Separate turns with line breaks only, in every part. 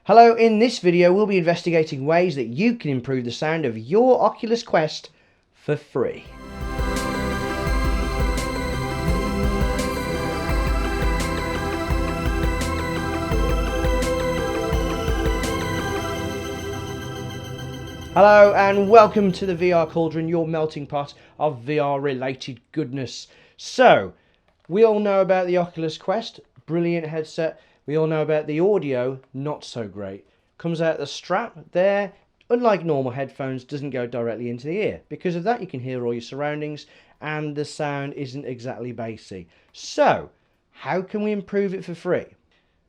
Hello, in this video we'll be investigating ways that you can improve the sound of your Oculus Quest for free. Hello and welcome to the VR Cauldron, your melting pot of VR related goodness. So, we all know about the Oculus Quest, brilliant headset. We all know about the audio, not so great. Comes out the strap there, unlike normal headphones, doesn't go directly into the ear. Because of that you can hear all your surroundings and the sound isn't exactly bassy. So, how can we improve it for free?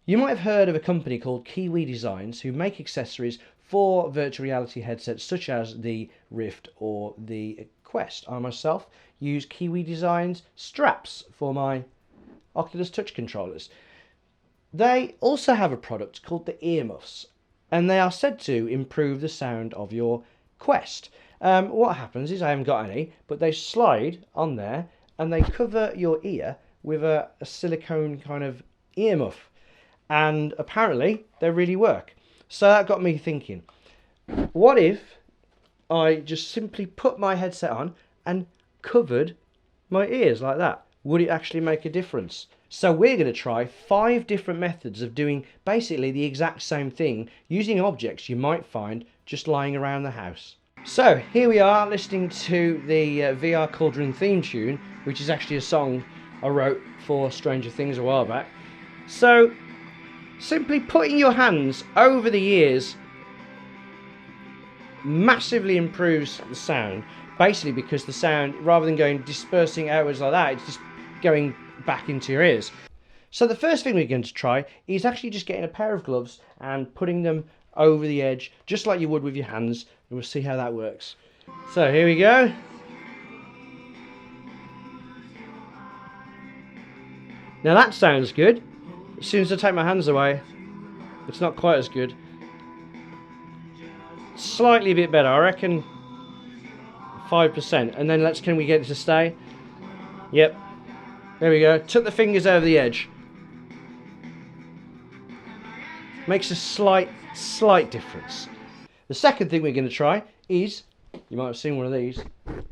You might have heard of a company called Kiwi Designs who make accessories for virtual reality headsets such as the Rift or the Quest. I myself use Kiwi Designs straps for my Oculus Touch controllers. They also have a product called the earmuffs, and they are said to improve the sound of your Quest. What happens is, I haven't got any, but they slide on there and they cover your ear with a silicone kind of earmuff, and apparently they really work. So that got me thinking, what if I just simply put my headset on and covered my ears like that? Would it actually make a difference? So we're going to try 5 different methods of doing basically the exact same thing using objects you might find just lying around the house. So here we are listening to the VR Cauldron theme tune, which is actually a song I wrote for Stranger Things a while back. So simply putting your hands over the ears massively improves the sound, basically because the sound, rather than going dispersing outwards like that, it's just going back into your ears. So the first thing we're going to try is actually just getting a pair of gloves and putting them over the edge just like you would with your hands, and we'll see how that works. So here we go. Now that sounds good. As soon as I take my hands away, it's not quite as good. Slightly a bit better, I reckon 5%. And then can we get it to stay? Yep. There we go. Took the fingers over the edge. Makes a slight difference. The second thing we're going to try is, you might have seen one of these,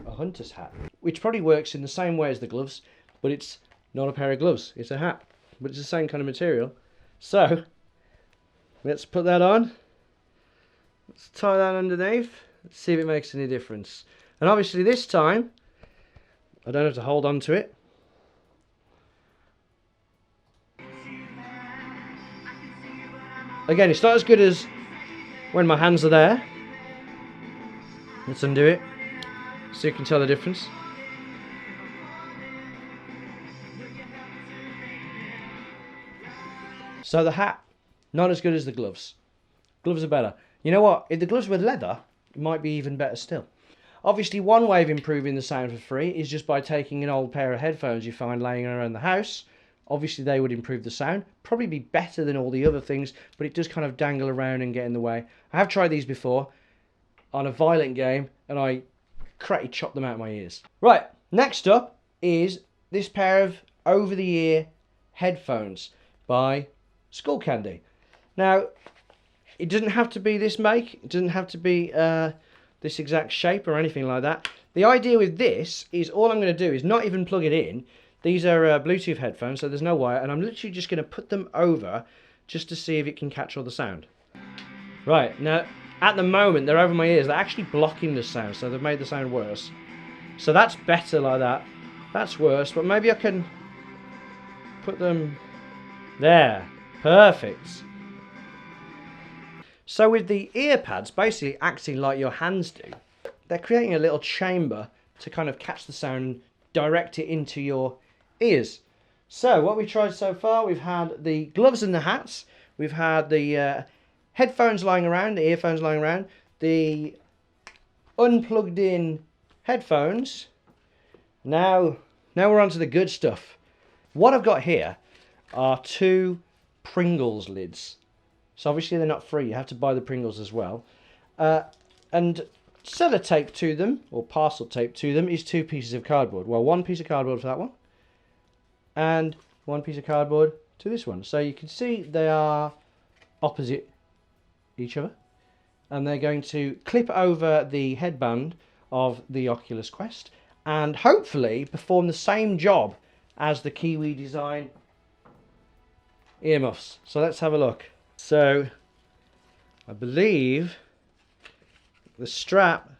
a hunter's hat, which probably works in the same way as the gloves, but it's not a pair of gloves, it's a hat, but it's the same kind of material. So let's put that on. Let's tie that underneath. Let's see if it makes any difference. And obviously this time I don't have to hold on to it. Again, it's not as good as when my hands are there. Let's undo it so you can tell the difference. So the hat, not as good as the gloves. Gloves are better. You know what? If the gloves were leather, it might be even better still. Obviously, one way of improving the sound for free is just by taking an old pair of headphones you find laying around the house. Obviously, they would improve the sound. Probably be better than all the other things, but it does kind of dangle around and get in the way. I have tried these before on a violent game, and I cracky chopped them out of my ears. Right, next up is this pair of over-the-ear headphones by Skullcandy. Now, it doesn't have to be this make, it doesn't have to be this exact shape or anything like that. The idea with this is all I'm going to do is not even plug it in. These are Bluetooth headphones, so there's no wire, and I'm literally just going to put them over just to see if it can catch all the sound. Right, now at the moment they're over my ears, they're actually blocking the sound, so they've made the sound worse. So that's better like that. That's worse, but maybe I can put them there. Perfect. So with the ear pads basically acting like your hands do, they're creating a little chamber to kind of catch the sound and direct it into your ears. So what we've tried so far, we've had the gloves and the hats, we've had the headphones lying around, the earphones lying around, the unplugged in headphones. Now we're on to the good stuff. What I've got here are 2 Pringles lids. So obviously they're not free, you have to buy the Pringles as well. And sellotape to them, or parcel tape to them, is 2 pieces of cardboard. Well, 1 piece of cardboard for that one, and 1 piece of cardboard to this one. So you can see they are opposite each other, and they're going to clip over the headband of the Oculus Quest and hopefully perform the same job as the Kiwi design earmuffs. So let's have a look. So I believe the strap,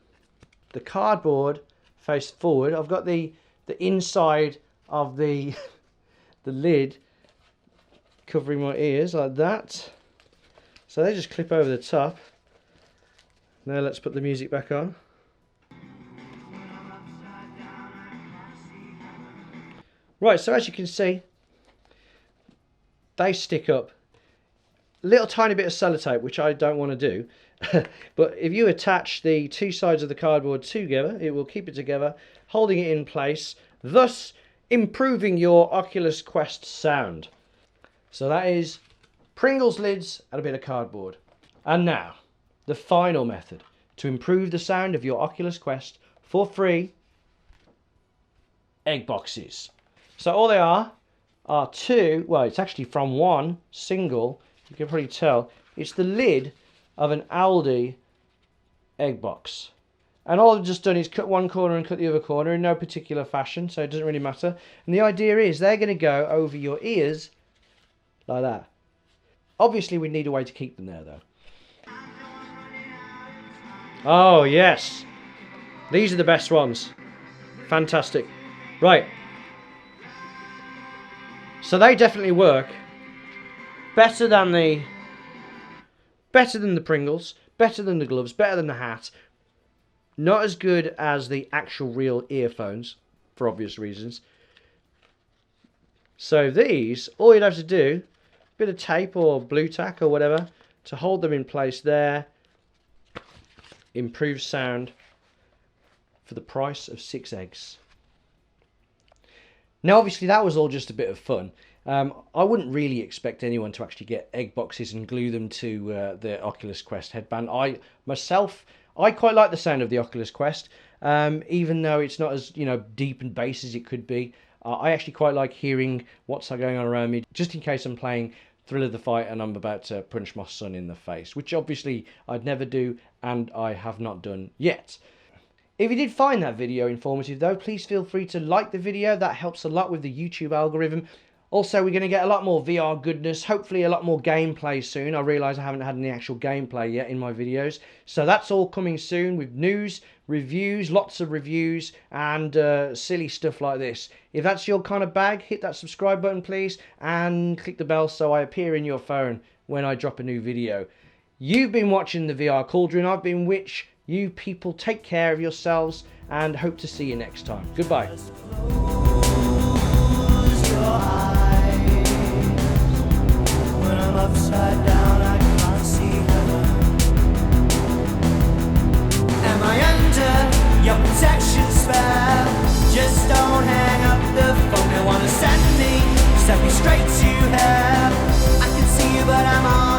the cardboard face forward. I've got the inside of the the lid covering my ears like that. So they just clip over the top. Now let's put the music back on. Right, so as you can see, they stick up. A little tiny bit of sellotape, which I don't want to do. But if you attach the two sides of the cardboard together, it will keep it together, holding it in place, thus improving your Oculus Quest sound. So that is Pringles lids and a bit of cardboard. And now, the final method to improve the sound of your Oculus Quest for free: egg boxes. So all they are two, well, it's actually from one single, you can probably tell, it's the lid of an Aldi egg box. And all I've just done is cut one corner and cut the other corner in no particular fashion, so it doesn't really matter. And the idea is they're going to go over your ears like that. Obviously we need a way to keep them there though. Oh yes, these are the best ones. Fantastic. Right. So they definitely work better than the Pringles, better than the gloves, better than the hat. Not as good as the actual real earphones, for obvious reasons. So these, all you'd have to do, a bit of tape or blue tack or whatever, to hold them in place there. Improve sound for the price of 6 eggs. Now obviously that was all just a bit of fun. I wouldn't really expect anyone to actually get egg boxes and glue them to the Oculus Quest headband. I quite like the sound of the Oculus Quest, even though it's not as deep and bass as it could be. I actually quite like hearing what's going on around me, just in case I'm playing Thrill of the Fight and I'm about to punch my son in the face, which obviously I'd never do and I have not done yet. If you did find that video informative though, please feel free to like the video. That helps a lot with the YouTube algorithm. Also, we're going to get a lot more VR goodness, hopefully a lot more gameplay soon. I realise I haven't had any actual gameplay yet in my videos. So that's all coming soon with news, reviews, lots of reviews, and silly stuff like this. If that's your kind of bag, hit that subscribe button please, and click the bell so I appear in your phone when I drop a new video. You've been watching the VR Cauldron. I've been Witch. You people take care of yourselves and hope to see you next time. Goodbye. When I'm upside down, I can't see heaven. Am I under your protection spell? Just don't hang up the phone. They wanna send me straight to hell. I can see you, but I'm on